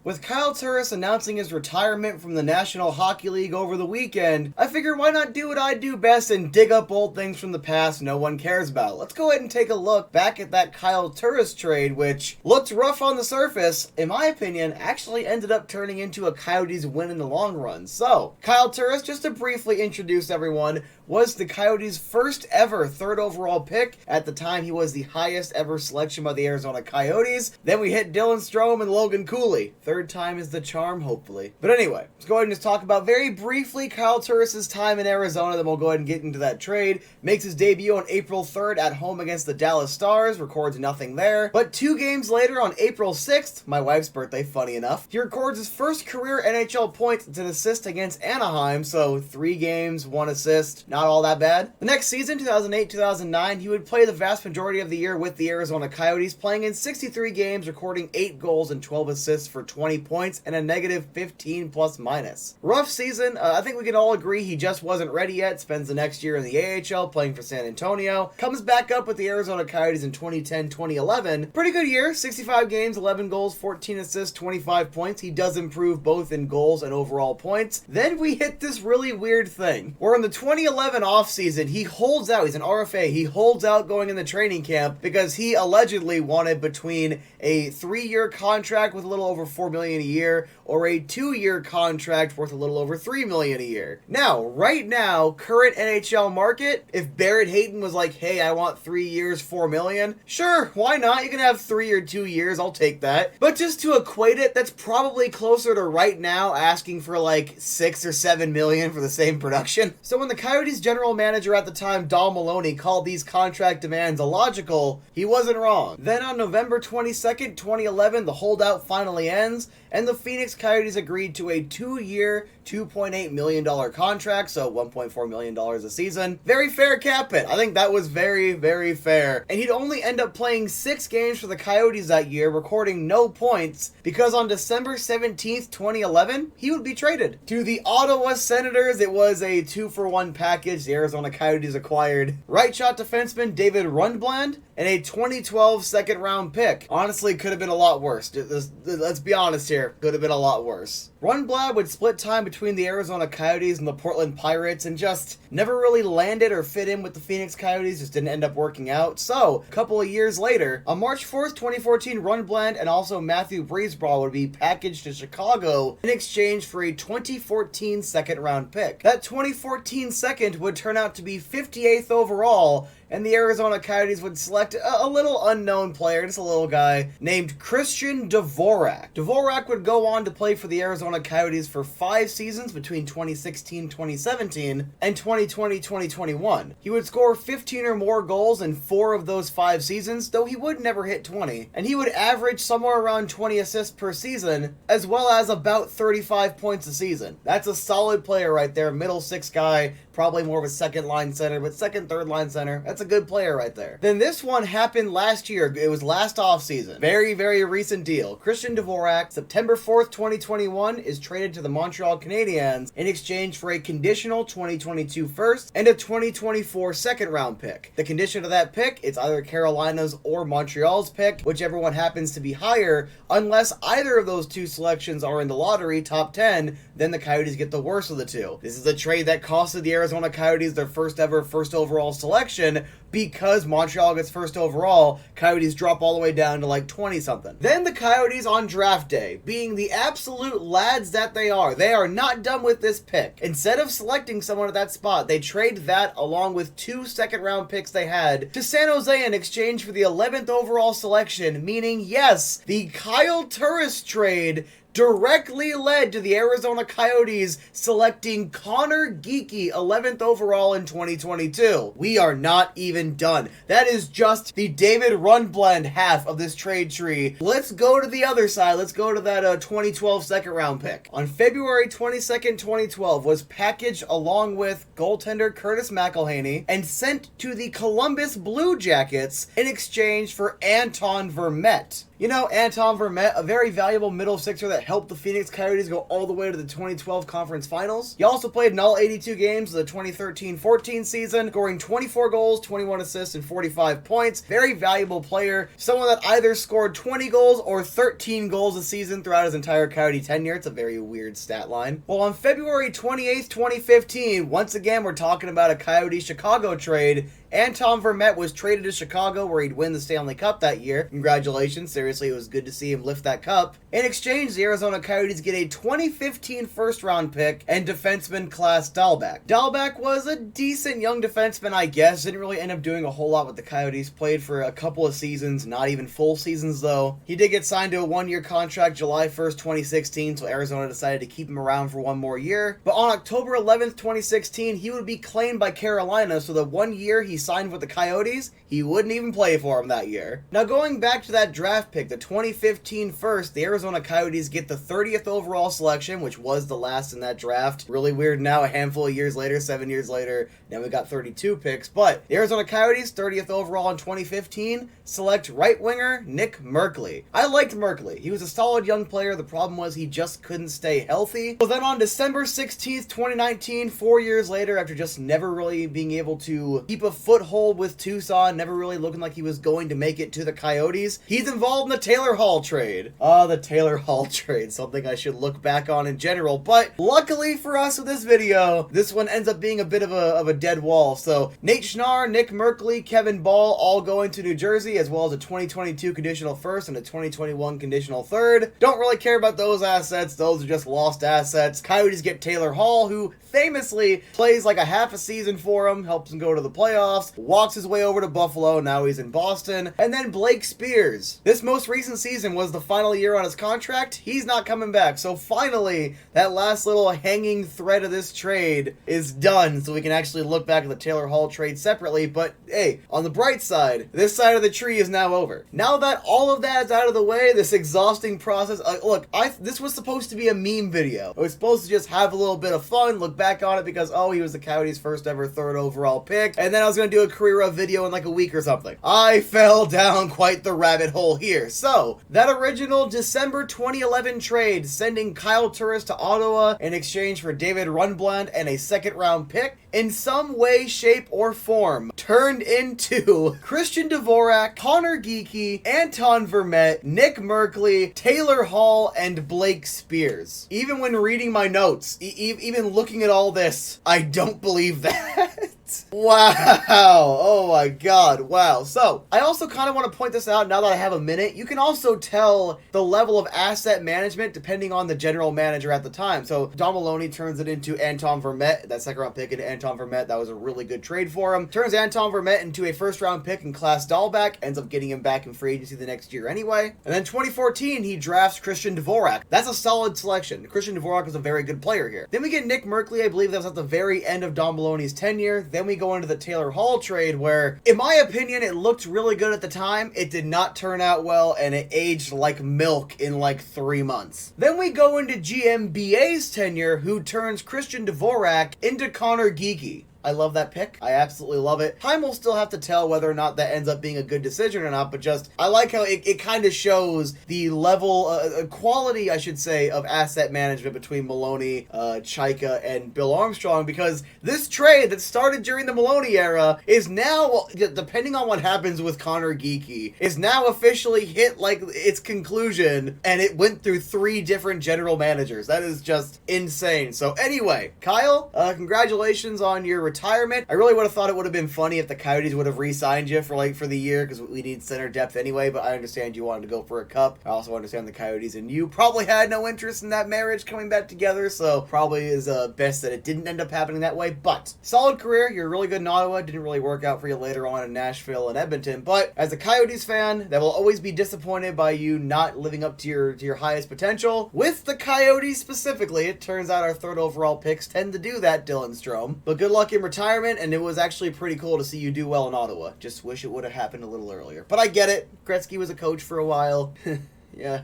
With Kyle Turris announcing his retirement from the National Hockey League over the weekend, I figured why not do what I do best and dig up old things from the past no one cares about. Let's go ahead and take a look back at that Kyle Turris trade, which looked rough on the surface, in my opinion, actually ended up turning into a Coyotes win in the long run. So, Kyle Turris, just to briefly introduce everyone, was the Coyotes' first ever third overall pick. At the time, he was the highest ever selection by the Arizona Coyotes. Then we hit Dylan Strome and Logan Cooley. Third time is the charm, hopefully. But anyway, let's go ahead and just talk about very briefly Kyle Turris' time in Arizona, then we'll go ahead and get into that trade. Makes his debut on April 3rd at home against the Dallas Stars, records nothing there. But 2 games later, on April 6th, my wife's birthday, funny enough, he records his first career NHL point. It's an assist against Anaheim, so 3 games, 1 assist, not all that bad. The next season, 2008-2009, he would play the vast majority of the year with the Arizona Coyotes, playing in 63 games, recording 8 goals and 12 assists for 20 points and a negative 15 plus minus. Rough season. I think we can all agree he just wasn't ready yet. Spends the next year in the AHL playing for San Antonio. Comes back up with the Arizona Coyotes in 2010-2011. Pretty good year. 65 games, 11 goals, 14 assists, 25 points. He does improve both in goals and overall points. Then we hit this really weird thing where in the 2011 offseason, he holds out. He's an RFA. He holds out going in the training camp because he allegedly wanted between a 3-year contract with a little over $4 million a year or a 2-year contract worth a little over $3 million a year. Now, right now, current NHL market, if Barrett Hayton was like, hey, I want 3 years, $4 million, sure, why not? You can have 3 or 2 years, I'll take that. But just to equate it, that's probably closer to right now asking for like 6 or 7 million for the same production. So when the Coyotes general manager at the time, Don Maloney, called these contract demands illogical, he wasn't wrong. Then on November 22nd, 2011, the holdout finally ends, and the Phoenix Coyotes agreed to a 2-year, $2.8 million contract, so $1.4 million a season. Very fair cap hit. I think that was very, very fair. And he'd only end up playing 6 games for the Coyotes that year, recording no points, because on December 17th, 2011, he would be traded to the Ottawa Senators. It was a 2-for-1 package. The Arizona Coyotes acquired right shot defenseman David Rundblad and a 2012 second-round pick. Honestly, could have been a lot worse. Let's be honest here. Could have been a lot worse. Rundblad would split time between the Arizona Coyotes and the Portland Pirates and just never really landed or fit in with the Phoenix Coyotes, just didn't end up working out. So, a couple of years later, on March 4th, 2014, Rundblad and also Matthew Breesbaugh would be packaged to Chicago in exchange for a 2014 second-round pick. That 2014 second would turn out to be 58th overall, and the Arizona Coyotes would select a little unknown player, just a little guy, named Christian Dvorak. Dvorak would go on to play for the Arizona Coyotes for 5 seasons between 2016-2017 and 2020-2021. He would score 15 or more goals in 4 of those 5 seasons, though he would never hit 20. And he would average somewhere around 20 assists per season, as well as about 35 points a season. That's a solid player right there, middle 6 guy, probably more of a second-line center, but second, third-line center. That's a good player right there. Then this one happened last year. It was last offseason. Very, very recent deal. Christian Dvorak, September 4th, 2021, is traded to the Montreal Canadiens in exchange for a conditional 2022 first and a 2024 second-round pick. The condition of that pick, it's either Carolina's or Montreal's pick, whichever one happens to be higher. Unless either of those 2 selections are in the lottery, top 10, then the Coyotes get the worst of the 2. This is a trade that costed the Arizona Coyotes their first ever first overall selection, because Montreal gets first overall, Coyotes drop all the way down to like 20-something. Then the Coyotes on draft day, being the absolute lads that they are not done with this pick. Instead of selecting someone at that spot, they trade that along with 2 second-round picks they had to San Jose in exchange for the 11th overall selection, meaning, yes, the Kyle Turris trade directly led to the Arizona Coyotes selecting Connor Geekie 11th overall in 2022. We are not even done. That is just the David Rundblad half of this trade tree. Let's go to the other side. Let's go to that 2012 second round pick. On February 22nd, 2012 was packaged along with goaltender Curtis McElhaney and sent to the Columbus Blue Jackets in exchange for Anton Vermette. You know, Anton Vermette, a very valuable middle sixer that helped the Phoenix Coyotes go all the way to the 2012 conference finals. He also played in all 82 games of the 2013-14 season, scoring 24 goals, 21 assists, and 45 points. Very valuable player. Someone that either scored 20 goals or 13 goals a season throughout his entire Coyote tenure. It's a very weird stat line. Well, on February 28th, 2015, once again, we're talking about a Coyote-Chicago trade. Anton Vermette was traded to Chicago where he'd win the Stanley Cup that year. Congratulations. Seriously, it was good to see him lift that cup. In exchange, the Arizona Coyotes get a 2015 first-round pick and defenseman Klas Dahlback. Dahlback was a decent young defenseman, I guess. Didn't really end up doing a whole lot with the Coyotes. Played for a couple of seasons, not even full seasons, though. He did get signed to a one-year contract July 1st, 2016, so Arizona decided to keep him around for one more year. But on October 11th, 2016, he would be claimed by Carolina, so the 1 year he signed with the Coyotes, he wouldn't even play for him that year. Now, going back to that draft pick, the 2015 first, the Arizona Coyotes get the 30th overall selection, which was the last in that draft. Really weird now, a handful of years later, 7 years later, now we got 32 picks. But the Arizona Coyotes, 30th overall in 2015, select right winger Nick Merkley. I liked Merkley. He was a solid young player. The problem was he just couldn't stay healthy. But then on December 16th, 2019, 4 years later, after just never really being able to keep a foothold with Tucson, never really looking like he was going to make it to the Coyotes, he's involved in the Taylor Hall trade. The Taylor Hall trade, something I should look back on in general, but luckily for us with this video, this one ends up being a bit of a dead wall. So Nate Schnarr, Nick Merkley, Kevin Ball all going to New Jersey, as well as a 2022 conditional first and a 2021 conditional third. Don't really care about those assets. Those are just lost assets. Coyotes get Taylor Hall, who famously plays like a half a season for him, helps him go to the playoffs, walks his way over to Buffalo, now he's in Boston. And then Blake Spears. This most recent season was the final year on his contract. He's not coming back. So finally, that last little hanging thread of this trade is done, so we can actually look back at the Taylor Hall trade separately. But hey, on the bright side, this side of the tree is now over. Now that all of that is out of the way, this exhausting process, look, this was supposed to be a meme video. It was supposed to just have a little bit of fun, look back on it because, oh, he was the Coyotes' first ever third overall pick, and then I was going to do a career of video in like a week or something. I fell down quite the rabbit hole here. So, that original December 2011 trade, sending Kyle Turris to Ottawa in exchange for David Rundblad and a second-round pick, in some way, shape, or form, turned into Christian Dvorak, Connor Geekie, Anton Vermette, Nick Merkley, Taylor Hall, and Blake Spears. Even when reading my notes, even looking at all this, I don't believe that. Wow. Oh my god. Wow. So, I also kind of want to point this out now that I have a minute. You can also tell the level of asset management depending on the general manager at the time. So, Don Maloney turns it into Anton Vermette, that second round pick into Anton Vermette. That was a really good trade for him. Turns Anton Vermette into a first round pick in Klas Dahlback. Ends up getting him back in free agency the next year anyway. And then 2014, he drafts Christian Dvorak. That's a solid selection. Christian Dvorak is a very good player here. Then we get Nick Merkley. I believe that was at the very end of Don Maloney's tenure. Then we go into the Taylor Hall trade where, in my opinion, it looked really good at the time. It did not turn out well, and it aged like milk in like 3 months. Then we go into GMBA's tenure, who turns Christian Dvorak into Connor Geekie. I love that pick. I absolutely love it. Time will still have to tell whether or not that ends up being a good decision or not, but just, I like how it kind of shows the level, quality, I should say, of asset management between Maloney, Chaika, and Bill Armstrong, because this trade that started during the Maloney era is now, depending on what happens with Connor Geekie, is now officially hit like its conclusion, and it went through 3 different general managers. That is just insane. So anyway, Kyle, congratulations on your retirement. I really would have thought it would have been funny if the Coyotes would have re-signed you for the year, because we need center depth anyway, but I understand you wanted to go for a cup. I also understand the Coyotes and you probably had no interest in that marriage coming back together, so probably is best that it didn't end up happening that way. But solid career. You're really good in Ottawa. Didn't really work out for you later on in Nashville and Edmonton, but as a Coyotes fan, that will always be disappointed by you not living up to your highest potential. With the Coyotes specifically, it turns out our third overall picks tend to do that, Dylan Strome. But good luck in retirement, and it was actually pretty cool to see you do well in Ottawa. Just wish it would have happened a little earlier. But I get it. Gretzky was a coach for a while. Yeah.